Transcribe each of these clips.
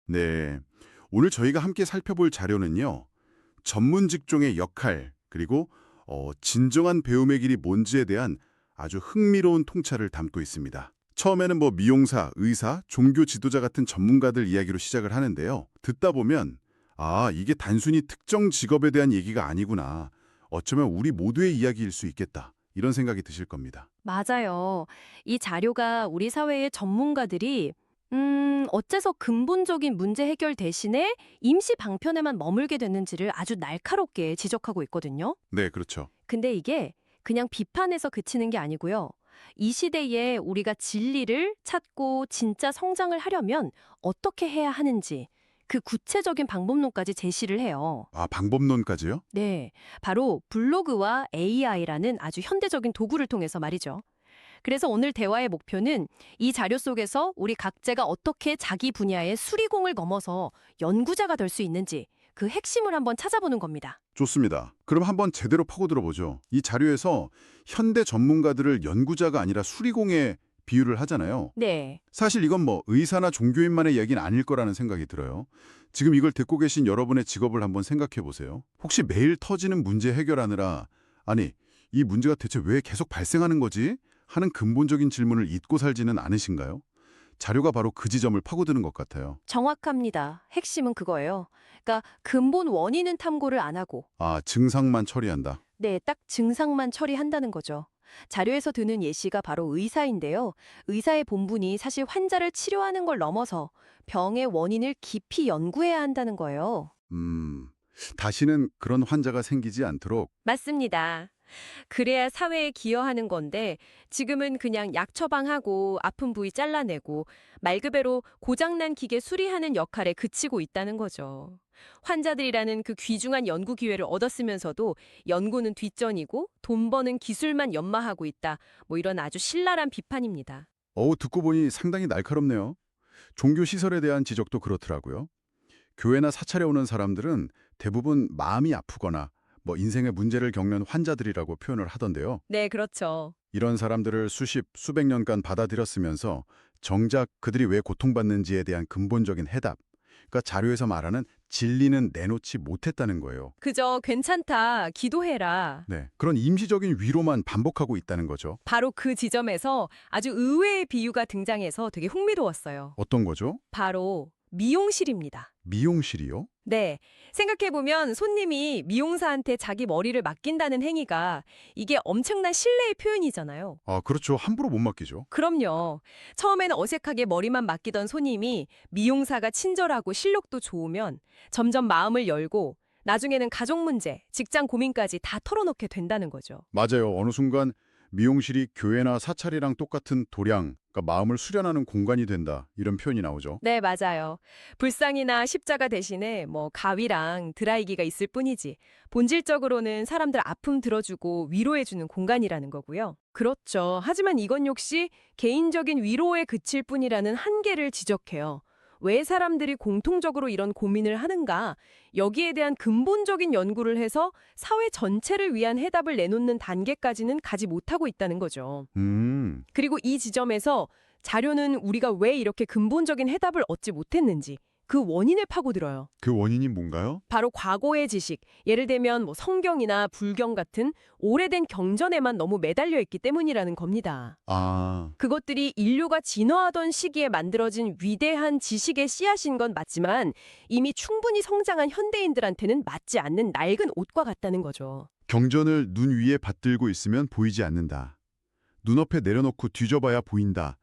네. 오늘 저희가 함께 살펴볼 자료는요. 전문 직종의 역할, 그리고 진정한 배움의 길이 뭔지에 대한 아주 흥미로운 통찰을 담고 있습니다. 처음에는 미용사, 의사, 종교 지도자 같은 전문가들 이야기로 시작을 하는데요. 듣다 보면 이게 단순히 특정 직업에 대한 얘기가 아니구나. 어쩌면 우리 모두의 이야기일 수 있겠다. 이런 생각이 드실 겁니다. 맞아요. 이 자료가 우리 사회의 전문가들이 어째서 근본적인 문제 해결 대신에 임시 방편에만 머물게 됐는지를 아주 날카롭게 지적하고 있거든요. 네, 그렇죠. 근데 이게 그냥 비판에서 그치는 게 아니고요. 이 시대에 우리가 진리를 찾고 진짜 성장을 하려면 어떻게 해야 하는지 그 구체적인 방법론까지 제시를 해요. 방법론까지요? 네, 바로 블로그와 AI라는 아주 현대적인 도구를 통해서 말이죠. 그래서 오늘 대화의 목표는 이 자료 속에서 우리 각자가 어떻게 자기 분야의 수리공을 넘어서 연구자가 될 수 있는지 그 핵심을 한번 찾아보는 겁니다. 좋습니다. 그럼 한번 제대로 파고들어보죠. 이 자료에서 현대 전문가들을 연구자가 아니라 수리공에 비유를 하잖아요. 네. 사실 이건 의사나 종교인만의 이야기는 아닐 거라는 생각이 들어요. 지금 이걸 듣고 계신 여러분의 직업을 한번 생각해 보세요. 혹시 매일 터지는 문제 해결하느라 아니, 이 문제가 대체 왜 계속 발생하는 거지? 하는 근본적인 질문을 잊고 살지는 않으신가요? 자료가 바로 그 지점을 파고드는 것 같아요. 정확합니다. 핵심은 그거예요. 그러니까 근본 원인은 탐구를 안 하고 증상만 처리한다. 네, 딱 증상만 처리한다는 거죠. 자료에서 드는 예시가 바로 의사인데요. 의사의 본분이 사실 환자를 치료하는 걸 넘어서 병의 원인을 깊이 연구해야 한다는 거예요. 다시는 그런 환자가 생기지 않도록. 맞습니다. 그래야 사회에 기여하는 건데 지금은 그냥 약 처방하고 아픈 부위 잘라내고 말 그대로 고장난 기계 수리하는 역할에 그치고 있다는 거죠. 환자들이라는 그 귀중한 연구 기회를 얻었으면서도 연구는 뒷전이고 돈 버는 기술만 연마하고 있다. 이런 아주 신랄한 비판입니다. 듣고 보니 상당히 날카롭네요. 종교 시설에 대한 지적도 그렇더라고요. 교회나 사찰에 오는 사람들은 대부분 마음이 아프거나 인생의 문제를 겪는 환자들이라고 표현을 하던데요. 네, 그렇죠. 이런 사람들을 수십, 수백 년간 받아들였으면서 정작 그들이 왜 고통받는지에 대한 근본적인 해답, 그러니까 자료에서 말하는 진리는 내놓지 못했다는 거예요. 그저 괜찮다, 기도해라. 네, 그런 임시적인 위로만 반복하고 있다는 거죠. 바로 그 지점에서 아주 의외의 비유가 등장해서 되게 흥미로웠어요. 어떤 거죠? 바로 미용실입니다. 미용실이요? 네. 생각해보면 손님이 미용사한테 자기 머리를 맡긴다는 행위가 이게 엄청난 신뢰의 표현이잖아요. 그렇죠. 함부로 못 맡기죠. 그럼요. 처음에는 어색하게 머리만 맡기던 손님이 미용사가 친절하고 실력도 좋으면 점점 마음을 열고 나중에는 가족 문제, 직장 고민까지 다 털어놓게 된다는 거죠. 맞아요. 어느 순간 미용실이 교회나 사찰이랑 똑같은 도량, 그러니까 마음을 수련하는 공간이 된다. 이런 표현이 나오죠. 네, 맞아요. 불상이나 십자가 대신에 가위랑 드라이기가 있을 뿐이지 본질적으로는 사람들 아픔 들어주고 위로해주는 공간이라는 거고요. 그렇죠. 하지만 이건 역시 개인적인 위로에 그칠 뿐이라는 한계를 지적해요. 왜 사람들이 공통적으로 이런 고민을 하는가? 여기에 대한 근본적인 연구를 해서 사회 전체를 위한 해답을 내놓는 단계까지는 가지 못하고 있다는 거죠. 그리고 이 지점에서 자료는 우리가 왜 이렇게 근본적인 해답을 얻지 못했는지 그 원인을 파고들어요. 그 원인이 뭔가요? 바로 과거의 지식, 예를 들면 성경이나 불경 같은 오래된 경전에만 너무 매달려 있기 때문이라는 겁니다. 그것들이 인류가 진화하던 시기에 만들어진 위대한 지식의 씨앗인 건 맞지만 이미 충분히 성장한 현대인들한테는 맞지 않는 낡은 옷과 같다는 거죠. 경전을 눈 위에 받들고 있으면 보이지 않는다. 눈앞에 내려놓고 뒤져봐야 보인다.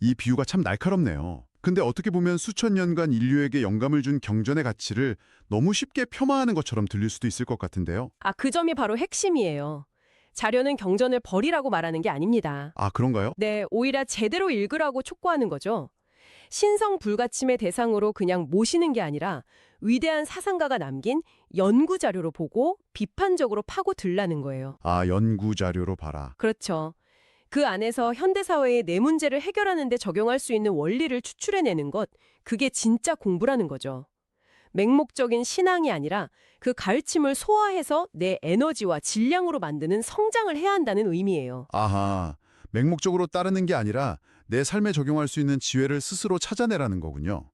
이 비유가 참 날카롭네요. 근데 어떻게 보면 수천 년간 인류에게 영감을 준 경전의 가치를 너무 쉽게 폄하하는 것처럼 들릴 수도 있을 것 같은데요. 그 점이 바로 핵심이에요. 자료는 경전을 버리라고 말하는 게 아닙니다. 그런가요? 네, 오히려 제대로 읽으라고 촉구하는 거죠. 신성 불가침의 대상으로 그냥 모시는 게 아니라 위대한 사상가가 남긴 연구 자료로 보고 비판적으로 파고들라는 거예요. 연구 자료로 봐라. 그렇죠. 그 안에서 현대사회의 내 문제를 해결하는 데 적용할 수 있는 원리를 추출해내는 것, 그게 진짜 공부라는 거죠. 맹목적인 신앙이 아니라 그 가르침을 소화해서 내 에너지와 질량으로 만드는 성장을 해야 한다는 의미예요. 맹목적으로 따르는 게 아니라 내 삶에 적용할 수 있는 지혜를 스스로 찾아내라는 거군요.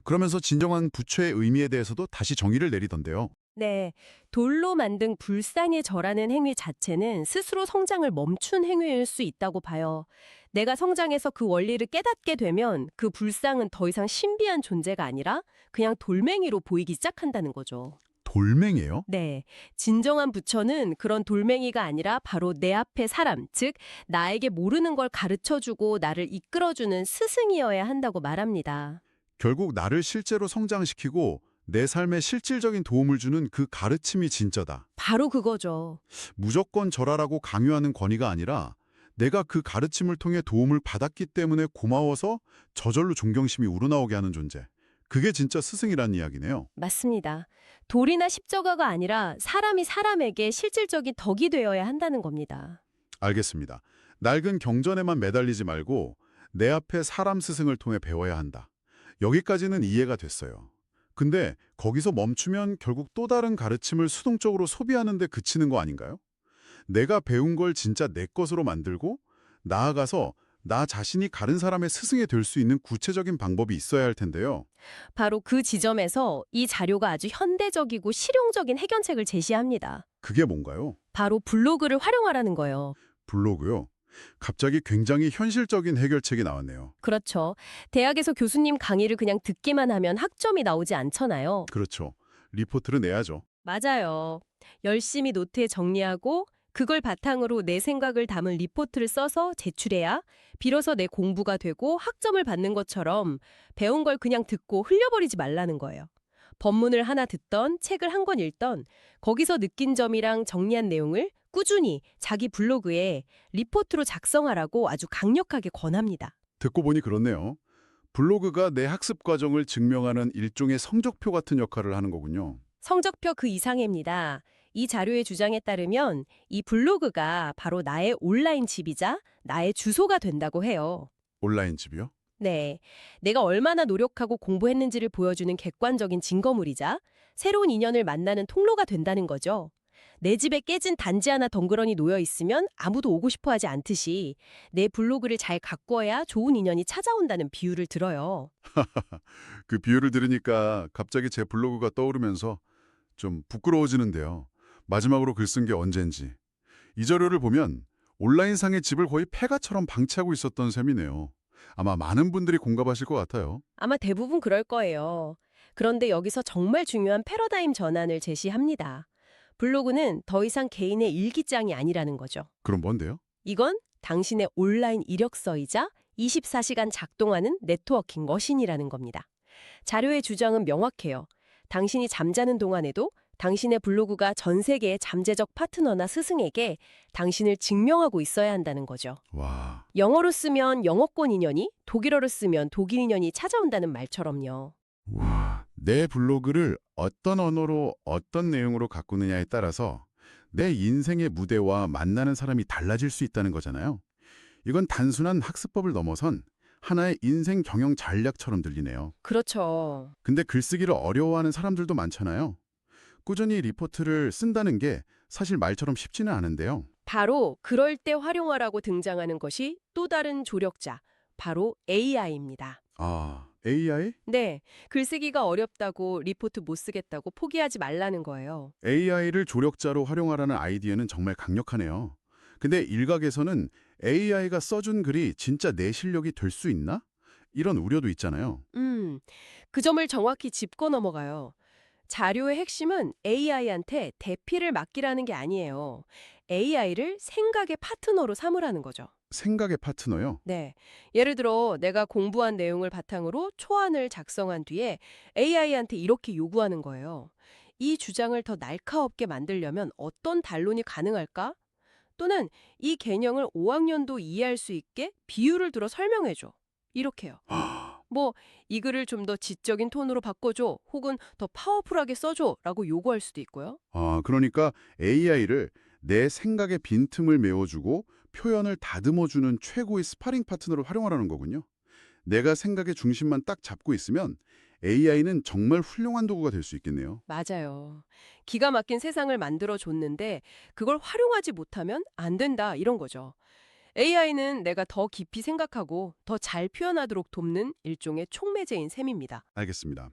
그러면서 진정한 부처의 의미에 대해서도 다시 정의를 내리던데요. 네, 돌로 만든 불상에 절하는 행위 자체는 스스로 성장을 멈춘 행위일 수 있다고 봐요. 내가 성장해서 그 원리를 깨닫게 되면 그 불상은 더 이상 신비한 존재가 아니라 그냥 돌멩이로 보이기 시작한다는 거죠. 돌멩이에요? 네, 진정한 부처는 그런 돌멩이가 아니라 바로 내 앞의 사람, 즉 나에게 모르는 걸 가르쳐주고 나를 이끌어주는 스승이어야 한다고 말합니다. 결국 나를 실제로 성장시키고 내 삶에 실질적인 도움을 주는 그 가르침이 진짜다. 바로 그거죠. 무조건 절하라고 강요하는 권위가 아니라 내가 그 가르침을 통해 도움을 받았기 때문에 고마워서 저절로 존경심이 우러나오게 하는 존재. 그게 진짜 스승이라는 이야기네요. 맞습니다. 돌이나 십자가가 아니라 사람이 사람에게 실질적인 덕이 되어야 한다는 겁니다. 알겠습니다. 낡은 경전에만 매달리지 말고 내 앞에 사람 스승을 통해 배워야 한다. 여기까지는 이해가 됐어요. 근데 거기서 멈추면 결국 또 다른 가르침을 수동적으로 소비하는 데 그치는 거 아닌가요? 내가 배운 걸 진짜 내 것으로 만들고 나아가서 나 자신이 다른 사람의 스승이 될 수 있는 구체적인 방법이 있어야 할 텐데요. 바로 그 지점에서 이 자료가 아주 현대적이고 실용적인 해결책을 제시합니다. 그게 뭔가요? 바로 블로그를 활용하라는 거예요. 블로그요. 갑자기 굉장히 현실적인 해결책이 나왔네요. 그렇죠. 대학에서 교수님 강의를 그냥 듣기만 하면 학점이 나오지 않잖아요. 그렇죠. 리포트를 내야죠. 맞아요. 열심히 노트에 정리하고 그걸 바탕으로 내 생각을 담은 리포트를 써서 제출해야 비로소 내 공부가 되고 학점을 받는 것처럼 배운 걸 그냥 듣고 흘려버리지 말라는 거예요. 법문을 하나 듣던 책을 한 권 읽던 거기서 느낀 점이랑 정리한 내용을 꾸준히 자기 블로그에 리포트로 작성하라고 아주 강력하게 권합니다. 듣고 보니 그렇네요. 블로그가 내 학습 과정을 증명하는 일종의 성적표 같은 역할을 하는 거군요. 성적표 그 이상입니다. 이 자료의 주장에 따르면 이 블로그가 바로 나의 온라인 집이자 나의 주소가 된다고 해요. 온라인 집이요? 네, 내가 얼마나 노력하고 공부했는지를 보여주는 객관적인 증거물이자 새로운 인연을 만나는 통로가 된다는 거죠. 내 집에 깨진 단지 하나 덩그러니 놓여 있으면 아무도 오고 싶어 하지 않듯이 내 블로그를 잘 가꾸어야 좋은 인연이 찾아온다는 비유를 들어요. 그 비유를 들으니까 갑자기 제 블로그가 떠오르면서 좀 부끄러워지는데요. 마지막으로 글 쓴 게 언젠지. 이 자료를 보면 온라인상의 집을 거의 폐가처럼 방치하고 있었던 셈이네요. 아마 많은 분들이 공감하실 것 같아요. 아마 대부분 그럴 거예요. 그런데 여기서 정말 중요한 패러다임 전환을 제시합니다. 블로그는 더 이상 개인의 일기장이 아니라는 거죠. 그럼 뭔데요? 이건 당신의 온라인 이력서이자 24시간 작동하는 네트워킹 머신이라는 겁니다. 자료의 주장은 명확해요. 당신이 잠자는 동안에도 당신의 블로그가 전 세계의 잠재적 파트너나 스승에게 당신을 증명하고 있어야 한다는 거죠. 와, 영어로 쓰면 영어권 인연이, 독일어로 쓰면 독일 인연이 찾아온다는 말처럼요. 내 블로그를 어떤 언어로 어떤 내용으로 가꾸느냐에 따라서 내 인생의 무대와 만나는 사람이 달라질 수 있다는 거잖아요. 이건 단순한 학습법을 넘어선 하나의 인생 경영 전략처럼 들리네요. 그렇죠. 근데 글쓰기를 어려워하는 사람들도 많잖아요. 꾸준히 리포트를 쓴다는 게 사실 말처럼 쉽지는 않은데요. 바로 그럴 때 활용하라고 등장하는 것이 또 다른 조력자, 바로 AI입니다. 아, AI? 네, 글쓰기가 어렵다고 리포트 못 쓰겠다고 포기하지 말라는 거예요. AI를 조력자로 활용하라는 아이디어는 정말 강력하네요. 근데 일각에서는 AI가 써준 글이 진짜 내 실력이 될 수 있나? 이런 우려도 있잖아요. 그 점을 정확히 짚고 넘어가요. 자료의 핵심은 AI한테 대피를 맡기라는 게 아니에요. AI를 생각의 파트너로 삼으라는 거죠. 생각의 파트너요? 네. 예를 들어 내가 공부한 내용을 바탕으로 초안을 작성한 뒤에 AI한테 이렇게 요구하는 거예요. 이 주장을 더 날카롭게 만들려면 어떤 단론이 가능할까? 또는 이 개념을 5학년도 이해할 수 있게 비유를 들어 설명해줘. 이렇게요. 뭐 이 글을 좀 더 지적인 톤으로 바꿔줘 혹은 더 파워풀하게 써줘 라고 요구할 수도 있고요. 아, 그러니까 AI를 내 생각의 빈틈을 메워주고 표현을 다듬어주는 최고의 스파링 파트너로 활용하라는 거군요. 내가 생각의 중심만 딱 잡고 있으면 AI는 정말 훌륭한 도구가 될 수 있겠네요. 맞아요. 기가 막힌 세상을 만들어줬는데 그걸 활용하지 못하면 안 된다 이런 거죠. AI는 내가 더 깊이 생각하고 더 잘 표현하도록 돕는 일종의 촉매제인 셈입니다. 알겠습니다.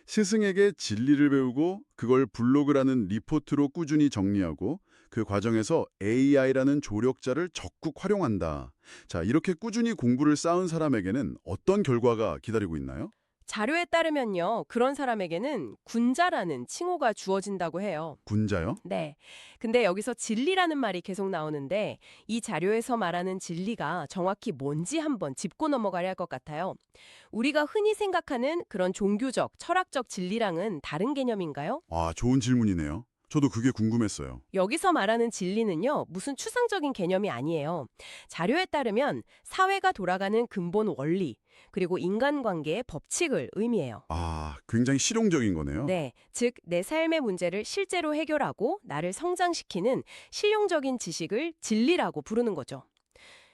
스승에게 진리를 배우고 그걸 블로그라는 리포트로 꾸준히 정리하고 그 과정에서 AI라는 조력자를 적극 활용한다. 자, 이렇게 꾸준히 공부를 쌓은 사람에게는 어떤 결과가 기다리고 있나요? 자료에 따르면요, 그런 사람에게는 군자라는 칭호가 주어진다고 해요. 군자요? 네. 근데 여기서 진리라는 말이 계속 나오는데 이 자료에서 말하는 진리가 정확히 뭔지 한번 짚고 넘어가야 할 것 같아요. 우리가 흔히 생각하는 그런 종교적, 철학적 진리랑은 다른 개념인가요? 아, 좋은 질문이네요. 저도 그게 궁금했어요. 여기서 말하는 진리는요, 무슨 추상적인 개념이 아니에요. 자료에 따르면 사회가 돌아가는 근본 원리, 그리고 인간관계의 법칙을 의미해요. 아, 굉장히 실용적인 거네요. 네, 즉, 내 삶의 문제를 실제로 해결하고 나를 성장시키는 실용적인 지식을 진리라고 부르는 거죠.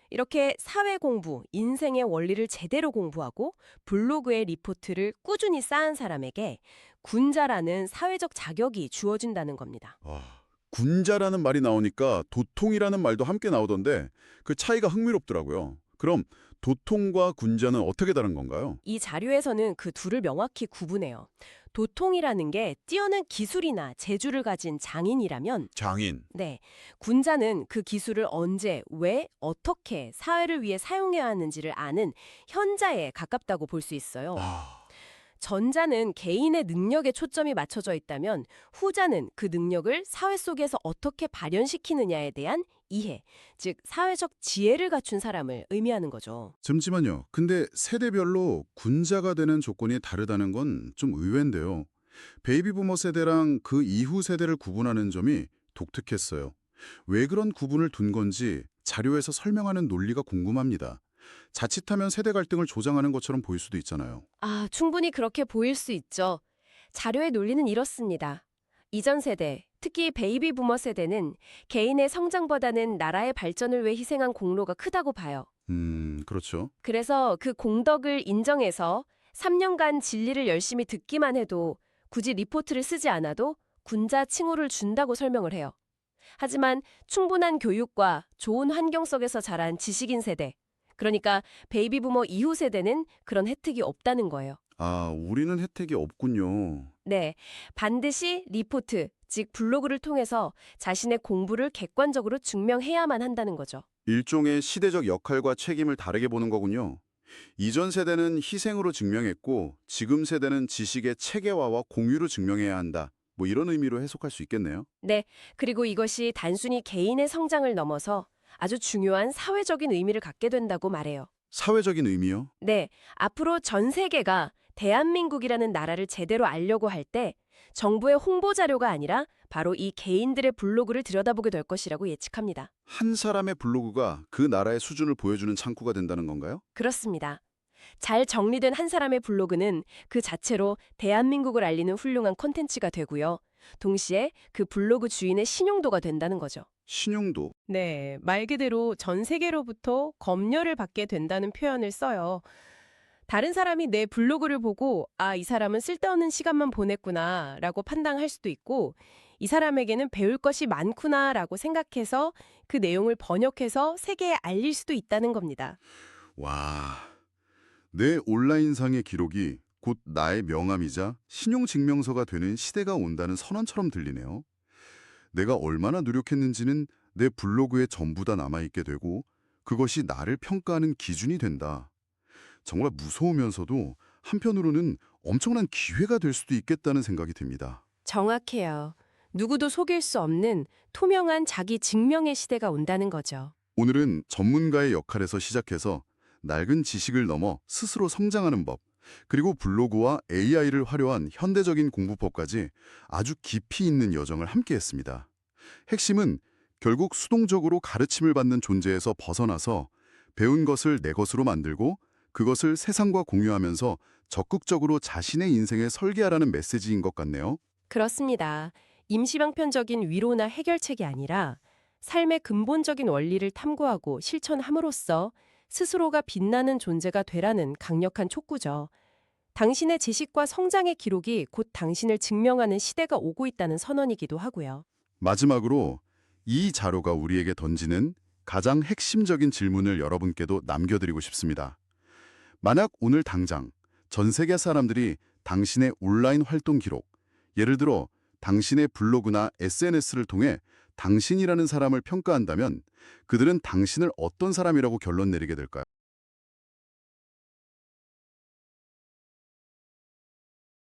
이렇게 사회 공부, 인생의 원리를 제대로 공부하고 블로그의 리포트를 꾸준히 쌓은 사람에게 군자라는 사회적 자격이 주어진다는 겁니다. 아, 군자라는 말이 나오니까 도통이라는 말도 함께 나오던데 그 차이가 흥미롭더라고요. 그럼 도통과 군자는 어떻게 다른 건가요? 이 자료에서는 그 둘을 명확히 구분해요. 도통이라는 게 뛰어난 기술이나 재주를 가진 장인이라면 장인. 네, 군자는 그 기술을 언제, 왜, 어떻게 사회를 위해 사용해야 하는지를 아는 현자에 가깝다고 볼 수 있어요. 아, 전자는 개인의 능력에 초점이 맞춰져 있다면 후자는 그 능력을 사회 속에서 어떻게 발현시키느냐에 대한 이해, 즉 사회적 지혜를 갖춘 사람을 의미하는 거죠. 잠시만요. 근데 세대별로 군자가 되는 조건이 다르다는 건 좀 의외인데요. 베이비 부머 세대랑 그 이후 세대를 구분하는 점이 독특했어요. 왜 그런 구분을 둔 건지 자료에서 설명하는 논리가 궁금합니다. 자칫하면 세대 갈등을 조장하는 것처럼 보일 수도 있잖아요. 아, 충분히 그렇게 보일 수 있죠. 자료의 논리는 이렇습니다. 이전 세대, 특히 베이비 부머 세대는 개인의 성장보다는 나라의 발전을 위해 희생한 공로가 크다고 봐요. 그렇죠. 그래서 그 공덕을 인정해서 3년간 진리를 열심히 듣기만 해도 굳이 리포트를 쓰지 않아도 군자 칭호를 준다고 설명을 해요. 하지만 충분한 교육과 좋은 환경 속에서 자란 지식인 세대, 그러니까 베이비 부머 이후 세대는 그런 혜택이 없다는 거예요. 아, 우리는 혜택이 없군요. 네, 반드시 리포트, 즉 블로그를 통해서 자신의 공부를 객관적으로 증명해야만 한다는 거죠. 일종의 시대적 역할과 책임을 다르게 보는 거군요. 이전 세대는 희생으로 증명했고 지금 세대는 지식의 체계화와 공유로 증명해야 한다. 뭐 이런 의미로 해석할 수 있겠네요. 네, 그리고 이것이 단순히 개인의 성장을 넘어서 아주 중요한 사회적인 의미를 갖게 된다고 말해요. 사회적인 의미요? 네, 앞으로 전 세계가 대한민국이라는 나라를 제대로 알려고 할 때 정부의 홍보 자료가 아니라 바로 이 개인들의 블로그를 들여다보게 될 것이라고 예측합니다. 한 사람의 블로그가 그 나라의 수준을 보여주는 창구가 된다는 건가요? 그렇습니다. 잘 정리된 한 사람의 블로그는 그 자체로 대한민국을 알리는 훌륭한 콘텐츠가 되고요. 동시에 그 블로그 주인의 신용도가 된다는 거죠. 신용도. 네, 말 그대로 전 세계로부터 검열을 받게 된다는 표현을 써요. 다른 사람이 내 블로그를 보고 아, 이 사람은 쓸데없는 시간만 보냈구나 라고 판단할 수도 있고 이 사람에게는 배울 것이 많구나 라고 생각해서 그 내용을 번역해서 세계에 알릴 수도 있다는 겁니다. 와, 내 온라인상의 기록이 곧 나의 명함이자 신용증명서가 되는 시대가 온다는 선언처럼 들리네요. 내가 얼마나 노력했는지는 내 블로그에 전부 다 남아있게 되고 그것이 나를 평가하는 기준이 된다. 정말 무서우면서도 한편으로는 엄청난 기회가 될 수도 있겠다는 생각이 듭니다. 정확해요. 누구도 속일 수 없는 투명한 자기 증명의 시대가 온다는 거죠. 오늘은 전문가의 역할에서 시작해서 낡은 지식을 넘어 스스로 성장하는 법, 그리고 블로그와 AI를 활용한 현대적인 공부법까지 아주 깊이 있는 여정을 함께했습니다. 핵심은 결국 수동적으로 가르침을 받는 존재에서 벗어나서 배운 것을 내 것으로 만들고 그것을 세상과 공유하면서 적극적으로 자신의 인생을 설계하라는 메시지인 것 같네요. 그렇습니다. 임시방편적인 위로나 해결책이 아니라 삶의 근본적인 원리를 탐구하고 실천함으로써 스스로가 빛나는 존재가 되라는 강력한 촉구죠. 당신의 지식과 성장의 기록이 곧 당신을 증명하는 시대가 오고 있다는 선언이기도 하고요. 마지막으로 이 자료가 우리에게 던지는 가장 핵심적인 질문을 여러분께도 남겨드리고 싶습니다. 만약 오늘 당장 전 세계 사람들이 당신의 온라인 활동 기록, 예를 들어 당신의 블로그나 SNS를 통해 당신이라는 사람을 평가한다면 그들은 당신을 어떤 사람이라고 결론 내리게 될까요?